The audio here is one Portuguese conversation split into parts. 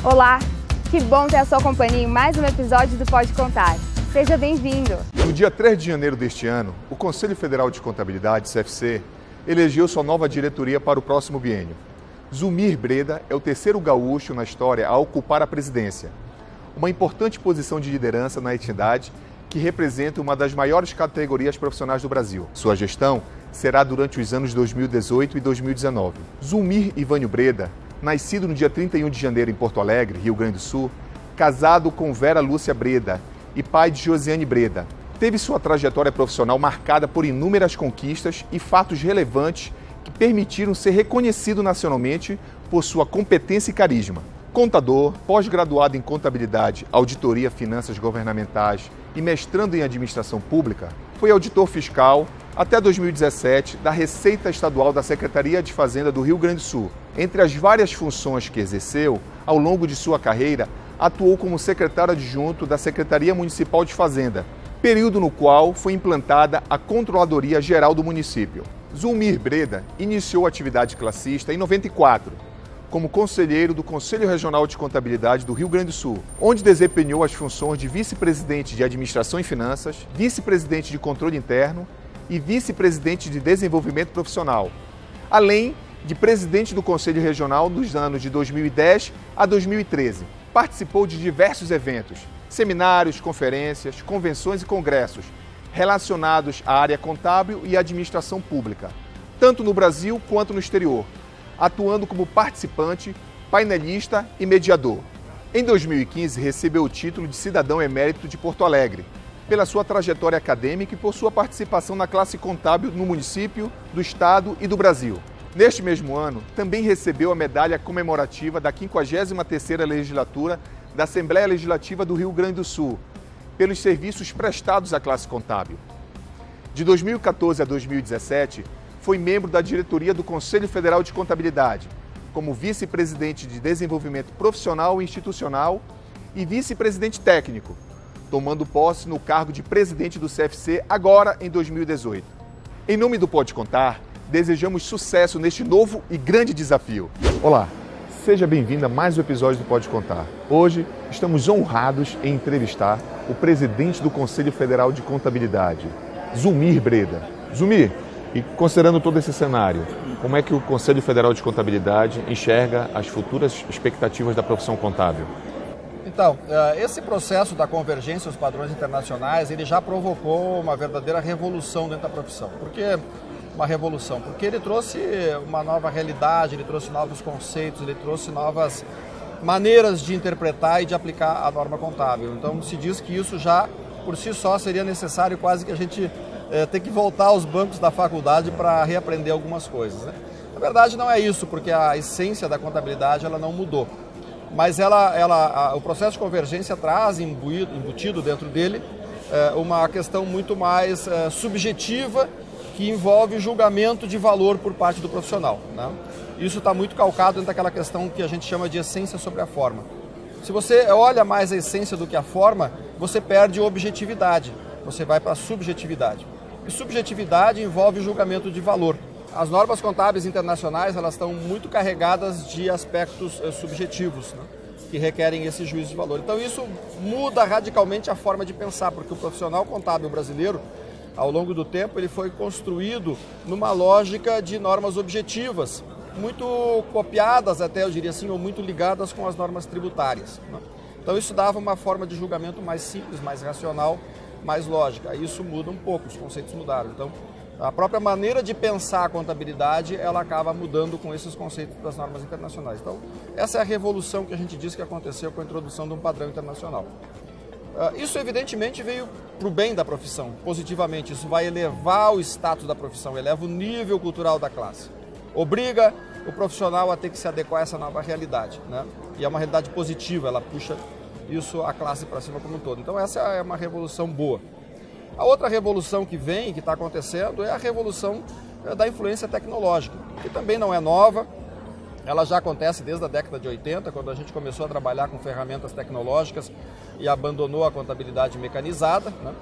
Olá, que bom ter a sua companhia em mais um episódio do Pode Contar. Seja bem-vindo! No dia 3 de janeiro deste ano, o Conselho Federal de Contabilidade, CFC, elegeu sua nova diretoria para o próximo biênio. Zulmir Breda é o terceiro gaúcho na história a ocupar a presidência, uma importante posição de liderança na entidade que representa uma das maiores categorias profissionais do Brasil. Sua gestão será durante os anos 2018 e 2019. Zulmir Ivânio Breda, nascido no dia 31 de janeiro em Porto Alegre, Rio Grande do Sul, casado com Vera Lúcia Breda e pai de Josiane Breda. Teve sua trajetória profissional marcada por inúmeras conquistas e fatos relevantes que permitiram ser reconhecido nacionalmente por sua competência e carisma. Contador, pós-graduado em Contabilidade, Auditoria, Finanças Governamentais e mestrando em Administração Pública, foi auditor fiscal até 2017 da Receita Estadual da Secretaria de Fazenda do Rio Grande do Sul. Entre as várias funções que exerceu, ao longo de sua carreira, atuou como secretário adjunto da Secretaria Municipal de Fazenda, período no qual foi implantada a Controladoria Geral do município. Zulmir Breda iniciou a atividade classista em 94, como conselheiro do Conselho Regional de Contabilidade do Rio Grande do Sul, onde desempenhou as funções de vice-presidente de Administração e Finanças, vice-presidente de Controle Interno e vice-presidente de Desenvolvimento Profissional, além de presidente do Conselho Regional nos anos de 2010 a 2013. Participou de diversos eventos, seminários, conferências, convenções e congressos relacionados à área contábil e administração pública, tanto no Brasil quanto no exterior, atuando como participante, painelista e mediador. Em 2015, recebeu o título de Cidadão Emérito de Porto Alegre, pela sua trajetória acadêmica e por sua participação na classe contábil no município, do estado e do Brasil. Neste mesmo ano, também recebeu a medalha comemorativa da 53ª Legislatura da Assembleia Legislativa do Rio Grande do Sul, pelos serviços prestados à classe contábil. De 2014 a 2017, foi membro da diretoria do Conselho Federal de Contabilidade, como vice-presidente de Desenvolvimento Profissional e Institucional e vice-presidente técnico, tomando posse no cargo de presidente do CFC agora em 2018. Em nome do Pode Contar, desejamos sucesso neste novo e grande desafio. Olá, seja bem-vindo a mais um episódio do Pode Contar. Hoje estamos honrados em entrevistar o presidente do Conselho Federal de Contabilidade, Zulmir Breda. Zulmir, e considerando todo esse cenário, como é que o Conselho Federal de Contabilidade enxerga as futuras expectativas da profissão contábil? Então, esse processo da convergência aos padrões internacionais, ele já provocou uma verdadeira revolução dentro da profissão. Por que uma revolução? Porque ele trouxe uma nova realidade, ele trouxe novos conceitos, ele trouxe novas maneiras de interpretar e de aplicar a norma contábil. Então, se diz que isso já, por si só, seria necessário quase que a gente ter que voltar aos bancos da faculdade para reaprender algumas coisas, né? Na verdade, não é isso, porque a essência da contabilidade ela não mudou. Mas o processo de convergência traz embutido dentro dele uma questão muito mais subjetiva, que envolve julgamento de valor por parte do profissional, né? Isso está muito calcado dentro daquela questão que a gente chama de essência sobre a forma. Se você olha mais a essência do que a forma, você perde objetividade, você vai para a subjetividade. E subjetividade envolve julgamento de valor. As normas contábeis internacionais elas estão muito carregadas de aspectos subjetivos, né, que requerem esse juízo de valor. Então isso muda radicalmente a forma de pensar, porque o profissional contábil brasileiro, ao longo do tempo, ele foi construído numa lógica de normas objetivas, muito copiadas até, eu diria assim, ou muito ligadas com as normas tributárias, né? Então isso dava uma forma de julgamento mais simples, mais racional, mais lógica. Isso muda um pouco, os conceitos mudaram. Então, a própria maneira de pensar a contabilidade, ela acaba mudando com esses conceitos das normas internacionais. Então, essa é a revolução que a gente diz que aconteceu com a introdução de um padrão internacional. Isso, evidentemente, veio para o bem da profissão, positivamente. Isso vai elevar o status da profissão, eleva o nível cultural da classe. Obriga o profissional a ter que se adequar a essa nova realidade, né? E é uma realidade positiva, ela puxa isso a classe para cima como um todo. Então essa é uma revolução boa. A outra revolução que vem, que está acontecendo, é a revolução da influência tecnológica, que também não é nova, ela já acontece desde a década de 80, quando a gente começou a trabalhar com ferramentas tecnológicas e abandonou a contabilidade mecanizada, né?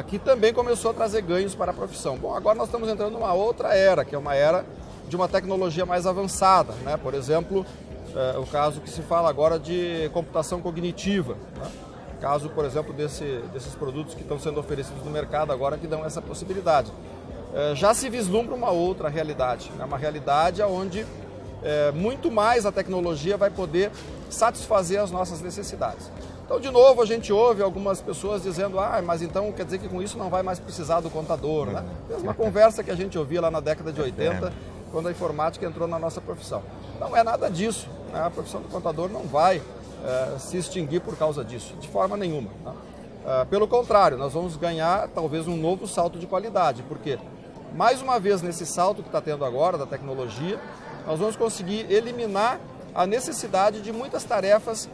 Que também começou a trazer ganhos para a profissão. Bom, agora nós estamos entrando numa outra era, que é uma era de uma tecnologia mais avançada, né? Por exemplo, o caso que se fala agora de computação cognitiva, né? Caso, por exemplo, desses produtos que estão sendo oferecidos no mercado agora que dão essa possibilidade. Já se vislumbra uma outra realidade, né? Uma realidade onde muito mais a tecnologia vai poder satisfazer as nossas necessidades. Então, de novo, a gente ouve algumas pessoas dizendo, mas então quer dizer que com isso não vai mais precisar do contador, né? Mesma conversa que a gente ouvia lá na década de 80, quando a informática entrou na nossa profissão. Não é nada disso, né? A profissão do contador não vai se extinguir por causa disso, de forma nenhuma, né? Pelo contrário, nós vamos ganhar talvez um novo salto de qualidade, porque, mais uma vez, nesse salto que está tendo agora da tecnologia, nós vamos conseguir eliminar a necessidade de muitas tarefas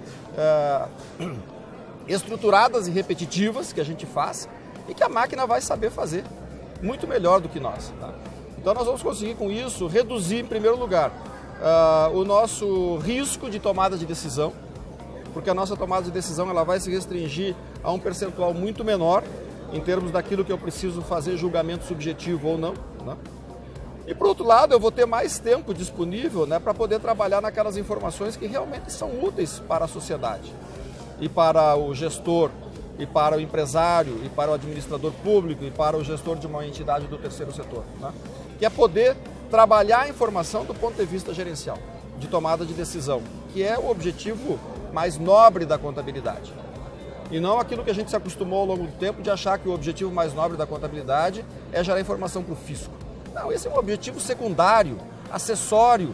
estruturadas e repetitivas que a gente faz e que a máquina vai saber fazer muito melhor do que nós, tá? Então nós vamos conseguir com isso reduzir, em primeiro lugar, o nosso risco de tomada de decisão, porque a nossa tomada de decisão ela vai se restringir a um percentual muito menor em termos daquilo que eu preciso fazer julgamento subjetivo ou não, né? E, por outro lado, eu vou ter mais tempo disponível, né, para poder trabalhar naquelas informações que realmente são úteis para a sociedade, e para o gestor, e para o empresário, e para o administrador público, e para o gestor de uma entidade do terceiro setor, né? Que é poder trabalhar a informação do ponto de vista gerencial, de tomada de decisão, que é o objetivo mais nobre da contabilidade. E não aquilo que a gente se acostumou ao longo do tempo de achar que o objetivo mais nobre da contabilidade é gerar informação para o fisco. Não, esse é um objetivo secundário, acessório,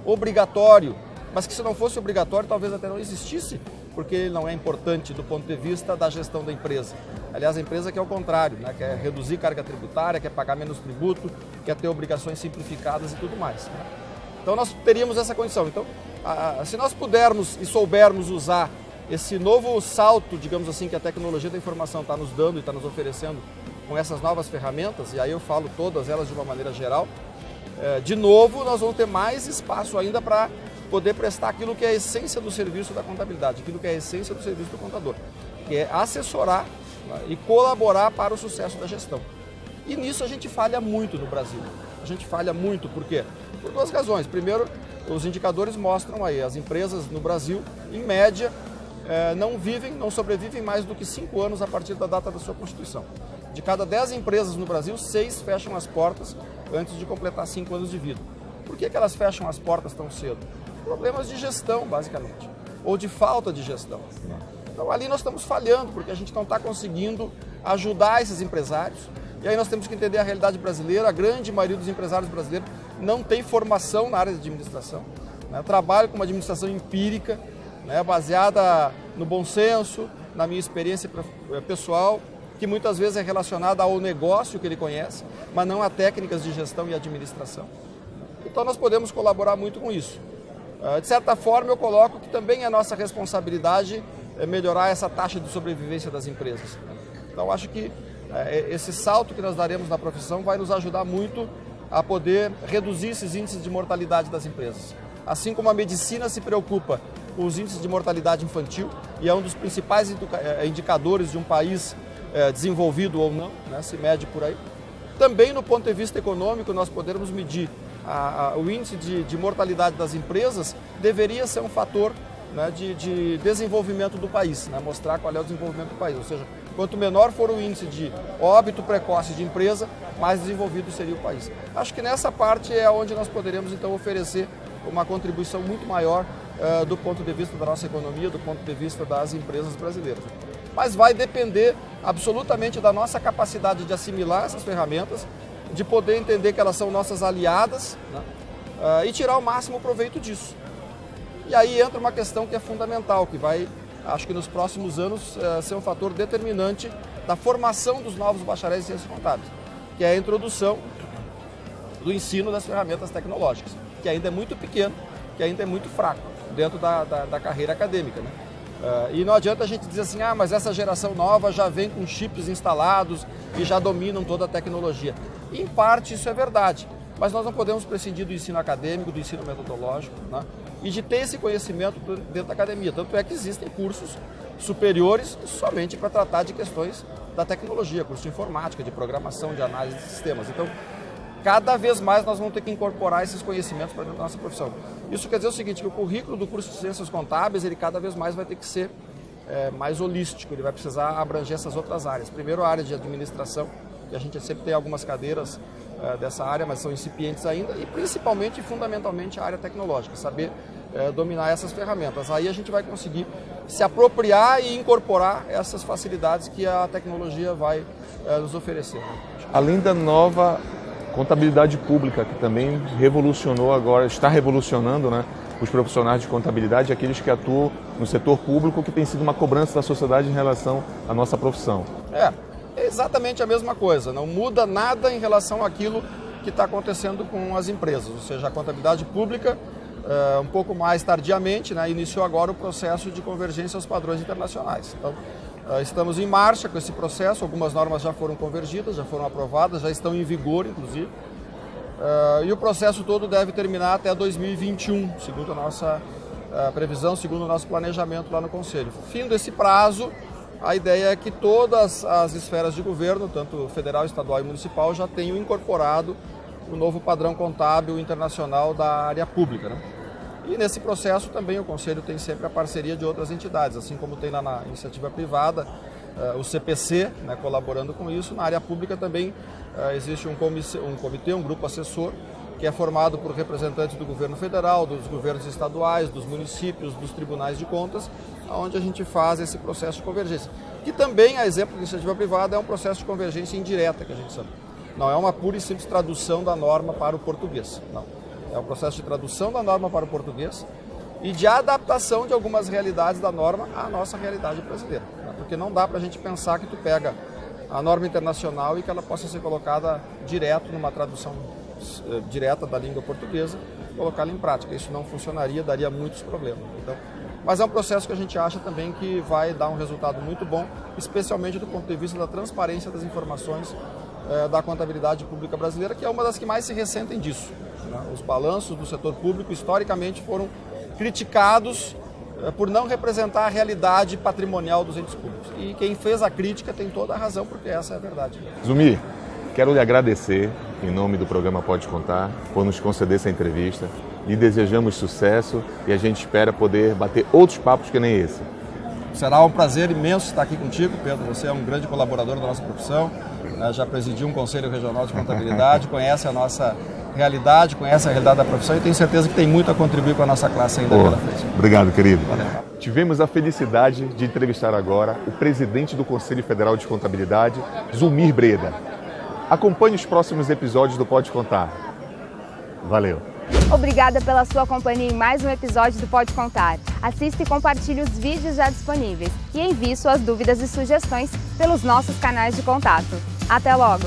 obrigatório, mas que se não fosse obrigatório talvez até não existisse, porque ele não é importante do ponto de vista da gestão da empresa. Aliás, a empresa quer o contrário, né? Quer reduzir carga tributária, quer pagar menos tributo, quer ter obrigações simplificadas e tudo mais, né? Então nós teríamos essa condição. Então, se nós pudermos e soubermos usar esse novo salto, digamos assim, que a tecnologia da informação está nos dando e está nos oferecendo com essas novas ferramentas, e aí eu falo todas elas de uma maneira geral, de novo nós vamos ter mais espaço ainda para poder prestar aquilo que é a essência do serviço da contabilidade, aquilo que é a essência do serviço do contador, que é assessorar, né, e colaborar para o sucesso da gestão. E nisso a gente falha muito no Brasil. A gente falha muito, por quê? Por duas razões. Primeiro, os indicadores mostram aí, as empresas no Brasil, em média, não sobrevivem mais do que 5 anos a partir da data da sua constituição. De cada 10 empresas no Brasil, 6 fecham as portas antes de completar 5 anos de vida. Por que elas fecham as portas tão cedo? Problemas de gestão, basicamente, ou de falta de gestão. Então ali nós estamos falhando, porque a gente não está conseguindo ajudar esses empresários. E aí nós temos que entender a realidade brasileira. A grande maioria dos empresários brasileiros não tem formação na área de administração, né? Trabalha com uma administração empírica, né, baseada no bom senso, na minha experiência pessoal, que muitas vezes é relacionada ao negócio que ele conhece, mas não a técnicas de gestão e administração. Então nós podemos colaborar muito com isso. De certa forma eu coloco que também é nossa responsabilidade melhorar essa taxa de sobrevivência das empresas. Então acho que esse salto que nós daremos na profissão vai nos ajudar muito a poder reduzir esses índices de mortalidade das empresas. Assim como a medicina se preocupa com os índices de mortalidade infantil, e é um dos principais indicadores de um país desenvolvido ou não, né, se mede por aí. Também no ponto de vista econômico, nós podermos medir o índice de mortalidade das empresas, deveria ser um fator, né, de desenvolvimento do país, né, mostrar qual é o desenvolvimento do país. Ou seja, quanto menor for o índice de óbito precoce de empresa, mais desenvolvido seria o país. Acho que nessa parte é onde nós poderemos então oferecer uma contribuição muito maior do ponto de vista da nossa economia, do ponto de vista das empresas brasileiras. Mas vai depender absolutamente da nossa capacidade de assimilar essas ferramentas, de poder entender que elas são nossas aliadas, né, e tirar o máximo proveito disso. E aí entra uma questão que é fundamental, que vai, acho que nos próximos anos, ser um fator determinante da formação dos novos bacharéis em ciências contábeis, que é a introdução do ensino das ferramentas tecnológicas, que ainda é muito pequeno, que ainda é muito fraco dentro da carreira acadêmica, né? E não adianta a gente dizer assim, mas essa geração nova já vem com chips instalados e já dominam toda a tecnologia. E, em parte isso é verdade, mas nós não podemos prescindir do ensino acadêmico, do ensino metodológico, né? E de ter esse conhecimento dentro da academia. Tanto é que existem cursos superiores somente para tratar de questões da tecnologia, curso de informática, de programação, de análise de sistemas. Então, cada vez mais nós vamos ter que incorporar esses conhecimentos para dentro da nossa profissão. Isso quer dizer o seguinte, que o currículo do curso de Ciências Contábeis, ele cada vez mais vai ter que ser mais holístico, ele vai precisar abranger essas outras áreas. Primeiro a área de administração, que a gente sempre tem algumas cadeiras dessa área, mas são incipientes ainda, e principalmente e fundamentalmente a área tecnológica, saber dominar essas ferramentas. Aí a gente vai conseguir se apropriar e incorporar essas facilidades que a tecnologia vai nos oferecer. Além da nova contabilidade pública, que também revolucionou agora, está revolucionando, né, os profissionais de contabilidade, aqueles que atuam no setor público, que tem sido uma cobrança da sociedade em relação à nossa profissão. É exatamente a mesma coisa, não muda nada em relação àquilo que está acontecendo com as empresas, ou seja, a contabilidade pública, um pouco mais tardiamente, né, iniciou agora o processo de convergência aos padrões internacionais. Então, estamos em marcha com esse processo, algumas normas já foram convergidas, já foram aprovadas, já estão em vigor, inclusive, e o processo todo deve terminar até 2021, segundo a nossa previsão, segundo o nosso planejamento lá no Conselho. Fim desse prazo, a ideia é que todas as esferas de governo, tanto federal, estadual e municipal, já tenham incorporado o novo padrão contábil internacional da área pública, né? E nesse processo também o Conselho tem sempre a parceria de outras entidades, assim como tem lá na iniciativa privada, o CPC, né, colaborando com isso. Na área pública também existe um comitê, um grupo assessor, que é formado por representantes do governo federal, dos governos estaduais, dos municípios, dos tribunais de contas, onde a gente faz esse processo de convergência. Que também, a exemplo da iniciativa privada, é um processo de convergência indireta, que a gente chama. Não é uma pura e simples tradução da norma para o português, não. É um processo de tradução da norma para o português e de adaptação de algumas realidades da norma à nossa realidade brasileira. Né? Porque não dá para a gente pensar que tu pega a norma internacional e que ela possa ser colocada direto numa tradução direta da língua portuguesa e colocá-la em prática. Isso não funcionaria, daria muitos problemas. Então, mas é um processo que a gente acha também que vai dar um resultado muito bom, especialmente do ponto de vista da transparência das informações da contabilidade pública brasileira, que é uma das que mais se ressentem disso. Né? Os balanços do setor público, historicamente, foram criticados por não representar a realidade patrimonial dos entes públicos. E quem fez a crítica tem toda a razão, porque essa é a verdade. Zumir, quero lhe agradecer, em nome do programa Pode Contar, por nos conceder essa entrevista. Lhe desejamos sucesso e a gente espera poder bater outros papos que nem esse. Será um prazer imenso estar aqui contigo, Pedro. Você é um grande colaborador da nossa profissão, né? Já presidiu um Conselho Regional de Contabilidade, conhece a nossa realidade, conhece a realidade da profissão e tenho certeza que tem muito a contribuir com a nossa classe ainda pela frente. Obrigado, querido. Valeu. Tivemos a felicidade de entrevistar agora o presidente do Conselho Federal de Contabilidade, Zumir Breda. Acompanhe os próximos episódios do Pode Contar. Valeu! Obrigada pela sua companhia em mais um episódio do Pode Contar. Assista e compartilhe os vídeos já disponíveis e envie suas dúvidas e sugestões pelos nossos canais de contato. Até logo!